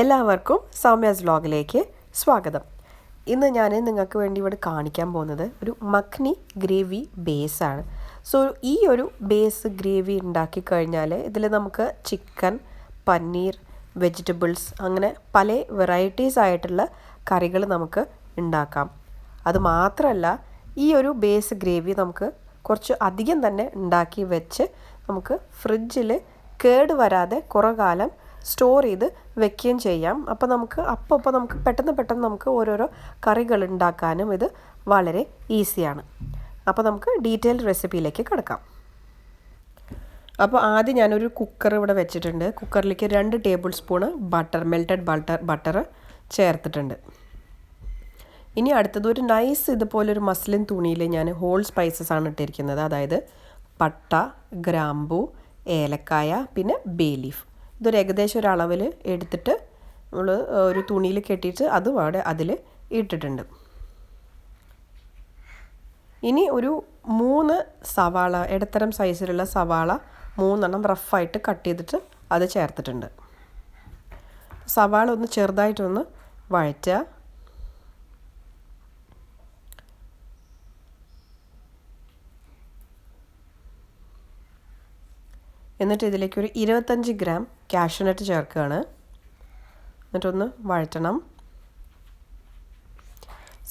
എല്ലാവർക്കും സൗമ്യാസ് വ്ലോഗിലേക്ക് സ്വാഗതം. ഇന്ന് ഞാൻ നിങ്ങൾക്ക് വേണ്ടി ഇവിടെ കാണിക്കാൻ പോകുന്നത് ഒരു മഖ്നി ഗ്രേവി ബേസാണ്. സോ ഈ ഒരു ബേസ് ഗ്രേവി ഉണ്ടാക്കി കഴിഞ്ഞാൽ ഇതിൽ നമുക്ക് ചിക്കൻ, പനീർ, വെജിറ്റബിൾസ് അങ്ങനെ പല വെറൈറ്റീസ് ആയിട്ടുള്ള കറികൾ നമുക്ക് ഉണ്ടാക്കാം. അതുമാത്രമല്ല ഈ ഒരു ബേസ് ഗ്രേവി നമുക്ക് കുറച്ച് അധികം തന്നെ ഉണ്ടാക്കി വെച്ച് നമുക്ക് ഫ്രിഡ്ജിൽ കേട് വരാതെ കുറേ കാലം സ്റ്റോർ ചെയ്ത് വെക്കുകയും ചെയ്യാം. അപ്പോൾ നമുക്ക് പെട്ടെന്ന് നമുക്ക് ഓരോരോ കറികൾ ഉണ്ടാക്കാനും ഇത് വളരെ ഈസിയാണ്. അപ്പോൾ നമുക്ക് ഡീറ്റെയിൽ റെസിപ്പിയിലേക്ക് കിടക്കാം. അപ്പോൾ ആദ്യം ഞാനൊരു കുക്കർ ഇവിടെ വെച്ചിട്ടുണ്ട്. കുക്കറിലേക്ക് 2 ടേബിൾ സ്പൂണ് മെൽറ്റഡ് ബട്ടർ ചേർത്തിട്ടുണ്ട്. ഇനി അടുത്തത് ഒരു നൈസ് ഇതുപോലൊരു മസ്ലിൻ തുണിയിൽ ഞാൻ ഹോൾ സ്പൈസസ് ആണ് ഇട്ടിരിക്കുന്നത്. അതായത് പട്ട, ഗ്രാമ്പൂ, ഏലക്കായ, പിന്നെ ബേ ലീഫ്. ഇതൊരു ഏകദേശം ഒരു അളവിൽ എടുത്തിട്ട് നമ്മൾ ഒരു തുണിയിൽ കെട്ടിയിട്ട് അതും അവിടെ അതിൽ ഇട്ടിട്ടുണ്ട്. ഇനി ഒരു 3 സവാള, ഇടത്തരം സൈസിലുള്ള സവാള 3 റഫായിട്ട് കട്ട് ചെയ്തിട്ട് അത് ചേർത്തിട്ടുണ്ട്. സവാള ഒന്ന് ചെറുതായിട്ടൊന്ന് വഴറ്റുക. എന്നിട്ട് ഇതിലേക്ക് ഒരു 25 ഗ്രാം കാഷ്യൂനട്ട് ചേർക്കുകയാണ്. എന്നിട്ടൊന്ന് വഴറ്റണം.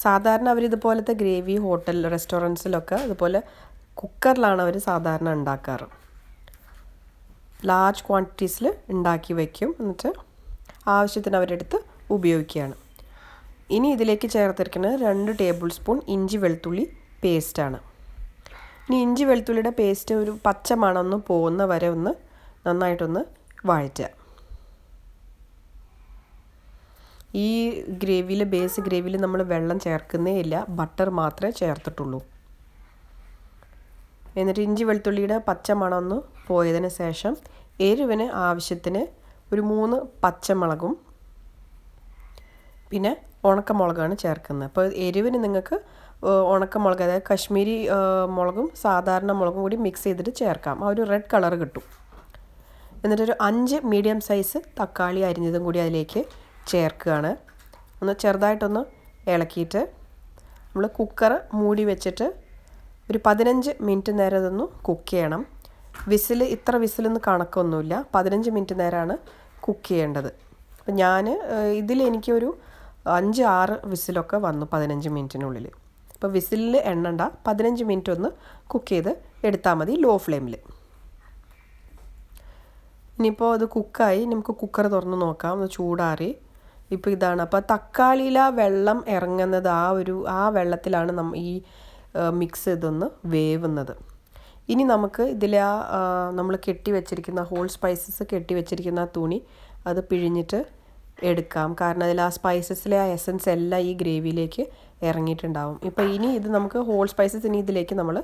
സാധാരണ അവരിതുപോലത്തെ ഗ്രേവി ഹോട്ടൽ റെസ്റ്റോറൻറ്റ്സിലൊക്കെ ഇതുപോലെ കുക്കറിലാണ് അവർ സാധാരണ ഉണ്ടാക്കാറ്. ലാർജ് ക്വാണ്ടിറ്റീസിൽ ഉണ്ടാക്കി വയ്ക്കും. എന്നിട്ട് ആവശ്യത്തിന് അവരെടുത്ത് ഉപയോഗിക്കുകയാണ്. ഇനി ഇതിലേക്ക് ചേർത്തിരിക്കുന്നത് 2 ടേബിൾ സ്പൂൺ ഇഞ്ചി വെളുത്തുള്ളി പേസ്റ്റാണ്. ഇനി ഇഞ്ചി വെളുത്തുള്ളിയുടെ പേസ്റ്റ് ഒരു പച്ച മണമൊന്ന് പോകുന്ന വരെ ഒന്ന് നന്നായിട്ടൊന്ന് വഴറ്റുക. ഈ ബേസ് ഗ്രേവിയിൽ നമ്മൾ വെള്ളം ചേർക്കുന്നേ ഇല്ല, ബട്ടർ മാത്രമേ ചേർത്തിട്ടുള്ളൂ. എന്നിട്ട് ഇഞ്ചി വെളുത്തുള്ളിയുടെ പച്ച മണമൊന്ന് പോയതിന് ശേഷം എരിവിന് ആവശ്യത്തിന് ഒരു 3 പച്ചമുളകും പിന്നെ ഉണക്കമുളകാണ് ചേർക്കുന്നത്. അപ്പോൾ എരിവിന് നിങ്ങൾക്ക് ഉണക്കമുളക്, അതായത് കശ്മീരി മുളകും സാധാരണ മുളകും കൂടി മിക്സ് ചെയ്തിട്ട് ചേർക്കാം. ആ ഒരു റെഡ് കളർ കിട്ടും. എന്നിട്ടൊരു 5 മീഡിയം സൈസ് തക്കാളി അരിഞ്ഞതും കൂടി അതിലേക്ക് ചേർക്കുകയാണ്. ഒന്ന് ചെറുതായിട്ടൊന്ന് ഇളക്കിയിട്ട് നമ്മൾ കുക്കർ മൂടി വെച്ചിട്ട് ഒരു 15 മിനിറ്റ് നേരം ഇതൊന്ന് കുക്ക് ചെയ്യണം. ഇത്ര വിസിലൊന്നും കണക്കൊന്നുമില്ല, 15 മിനിറ്റ് നേരമാണ് കുക്ക് ചെയ്യേണ്ടത്. അപ്പം ഇതിലെനിക്കൊരു 5-6 വിസിലൊക്കെ വന്നു 15 മിനിറ്റിനുള്ളിൽ. അപ്പോൾ വിസിലിൽ എണ്ണണ്ട, 15 മിനിറ്റ് ഒന്ന് കുക്ക് ചെയ്ത് എടുത്താൽ മതി ലോ ഫ്ലെയിമിൽ. ഇനിയിപ്പോൾ അത് കുക്കായി, നമുക്ക് കുക്കർ തുറന്ന് നോക്കാം. ഒന്ന് ചൂടാറി ഇപ്പോൾ ഇതാണ്. അപ്പോൾ തക്കാളിയിൽ ആ വെള്ളം ഇറങ്ങുന്നത് ആ വെള്ളത്തിലാണ് ഈ മിക്സ് ഇതൊന്ന് വേവുന്നത്. ഇനി നമുക്ക് ഇതിൽ നമ്മൾ കെട്ടി വെച്ചിരിക്കുന്ന ഹോൾ സ്പൈസസ് കെട്ടി വെച്ചിരിക്കുന്ന തുണി അത് പിഴിഞ്ഞിട്ട് എടുക്കാം. കാരണം അതിൽ ആ സ്പൈസസിലെ ആ എസൻസ് എല്ലാം ഈ ഗ്രേവിയിലേക്ക് ഇറങ്ങിയിട്ടുണ്ടാവും. ഇപ്പോൾ ഇനി ഇത് നമുക്ക് ഹോൾ സ്പൈസസ് ഇനി ഇതിലേക്ക് നമ്മൾ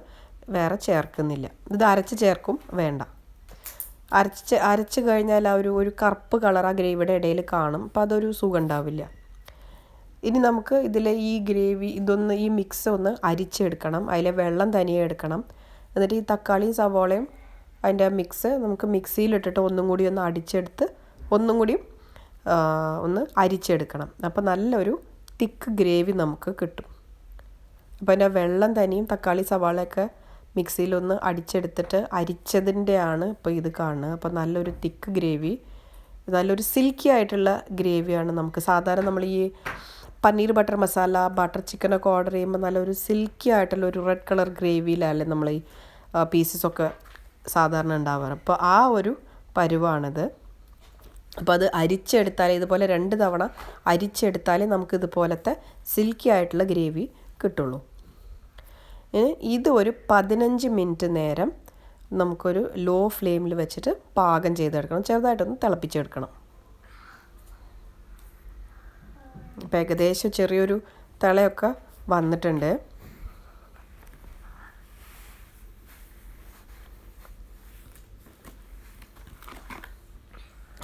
വേറെ ചേർക്കുന്നില്ല. ഇത് അരച്ച് ചേർക്കും വേണ്ട. അരച്ച് കഴിഞ്ഞാൽ ആ ഒരു കറുപ്പ് കളർ ആ ഗ്രേവിയുടെ ഇടയിൽ കാണും. അപ്പോൾ അതൊരു സുഖം ഉണ്ടാവില്ല. ഇനി നമുക്ക് ഈ ഗ്രേവി ഈ മിക്സ് ഒന്ന് അരിച്ചെടുക്കണം. അതിലെ വെള്ളം തനിയെ എടുക്കണം. എന്നിട്ട് ഈ തക്കാളിയും സവോളയും അതിൻ്റെ മിക്സ് നമുക്ക് മിക്സിയിലിട്ടിട്ട് ഒന്നും കൂടി ഒന്ന് അടിച്ചെടുത്ത് ഒന്നും കൂടി ഒന്ന് അരിച്ചെടുക്കണം. അപ്പോൾ നല്ലൊരു തിക്ക് ഗ്രേവി നമുക്ക് കിട്ടും. അപ്പോൾ അതിൻ്റെ വെള്ളം തനിയും തക്കാളി സവാളയൊക്കെ മിക്സിയിലൊന്ന് അടിച്ചെടുത്തിട്ട് അരിച്ചതിൻ്റെയാണ് ഇപ്പോൾ ഇത് കാണുന്നത്. അപ്പോൾ നല്ലൊരു തിക്ക് ഗ്രേവി, നല്ലൊരു സിൽക്കി ആയിട്ടുള്ള ഗ്രേവിയാണ്. നമുക്ക് സാധാരണ നമ്മൾ ഈ പനീർ ബട്ടർ മസാല, ബട്ടർ ചിക്കനൊക്കെ ഓർഡർ ചെയ്യുമ്പോൾ നല്ലൊരു സിൽക്കി ആയിട്ടുള്ള ഒരു റെഡ് കളർ ഗ്രേവിയിലല്ലേ നമ്മൾ ഈ പീസസൊക്കെ സാധാരണ ഉണ്ടാവാറ്. അപ്പോൾ ആ ഒരു പരുവാണിത്. അപ്പോൾ അത് അരിച്ചെടുത്താലേ, ഇതുപോലെ 2 തവണ അരിച്ചെടുത്താലേ നമുക്ക് ഇതുപോലത്തെ സിൽക്കി ആയിട്ടുള്ള ഗ്രേവി കിട്ടുള്ളൂ. ഇത് ഒരു 15 മിനിറ്റ് നേരം നമുക്കൊരു ലോ ഫ്ലെയിമിൽ വെച്ചിട്ട് പാകം ചെയ്തെടുക്കണം. ചെറുതായിട്ടൊന്ന് തിളപ്പിച്ചെടുക്കണം. ഇപ്പോൾ ഏകദേശം ചെറിയൊരു തിളയൊക്കെ വന്നിട്ടുണ്ട്.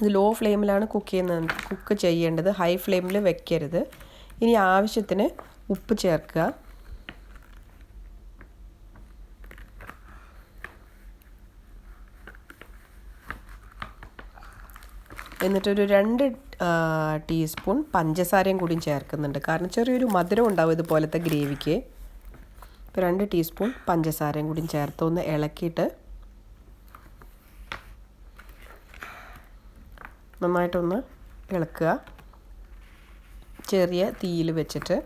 ഇത് ലോ ഫ്ലെയിമിലാണ് കുക്ക് ചെയ്യേണ്ടത്, ഹൈ ഫ്ലെയിമിൽ വെക്കരുത്. ഇനി ആവശ്യത്തിന് ഉപ്പ് ചേർക്കുക. എന്നിട്ടൊരു 2 ടീസ്പൂൺ പഞ്ചസാരയും കൂടി ചേർക്കുന്നുണ്ട്. കാരണം ചെറിയൊരു മധുരം ഉണ്ടാവും ഇതുപോലത്തെ ഗ്രേവിക്ക്. ഇപ്പോൾ 2 ടീസ്പൂൺ പഞ്ചസാരയും കൂടി ചേർത്ത് ഒന്ന് ഇളക്കിയിട്ട് നന്നായിട്ടൊന്ന് ഇളക്കുക, ചെറിയ തീയിൽ വെച്ചിട്ട്.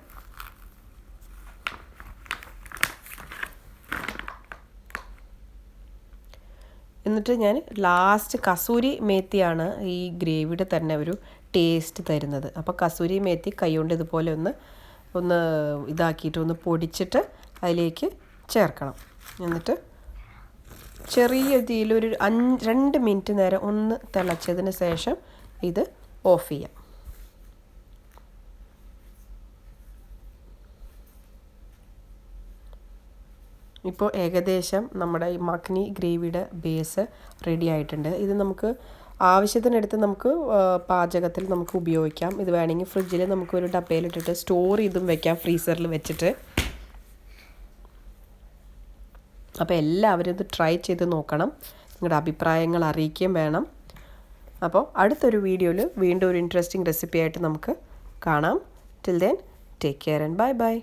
എന്നിട്ട് ഞാൻ ലാസ്റ്റ് കസൂരി മേത്തിയാണ് ഈ ഗ്രേവിയുടെ തന്നെ ഒരു ടേസ്റ്റ് തരുന്നത്. അപ്പോൾ കസൂരി മേത്തി കൈകൊണ്ട് ഇതുപോലെ ഒന്ന് ഇതാക്കിയിട്ട് ഒന്ന് പൊടിച്ചിട്ട് അതിലേക്ക് ചേർക്കണം. എന്നിട്ട് ചെറിയ തീയിൽ ഒരു 2 മിനിറ്റ് നേരം ഒന്ന് തിളച്ചതിന് ശേഷം ഇത് ഓഫ് ചെയ്യാം. ഇപ്പോൾ ഏകദേശം നമ്മുടെ ഈ മഖ്നി ഗ്രേവിയുടെ ബേസ് റെഡി ആയിട്ടുണ്ട്. ഇത് നമുക്ക് ആവശ്യത്തിനെടുത്ത് നമുക്ക് പാചകത്തിൽ നമുക്ക് ഉപയോഗിക്കാം. ഇത് വേണമെങ്കിൽ ഫ്രിഡ്ജിൽ നമുക്ക് ഒരു ഡബ്ബയിലിട്ടിട്ട് സ്റ്റോർ ചെയ്തും വെക്കാം, ഫ്രീസറിൽ വെച്ചിട്ട്. അപ്പോൾ എല്ലാവരും ഇത് ട്രൈ ചെയ്ത് നോക്കണം, നിങ്ങളുടെ അഭിപ്രായങ്ങൾ അറിയിക്കുകയും വേണം. അപ്പോൾ അടുത്തൊരു വീഡിയോയിൽ വീണ്ടും ഒരു ഇൻട്രസ്റ്റിംഗ് റെസിപ്പി ആയിട്ട് നമുക്ക് കാണാം. Till then take care and bye bye.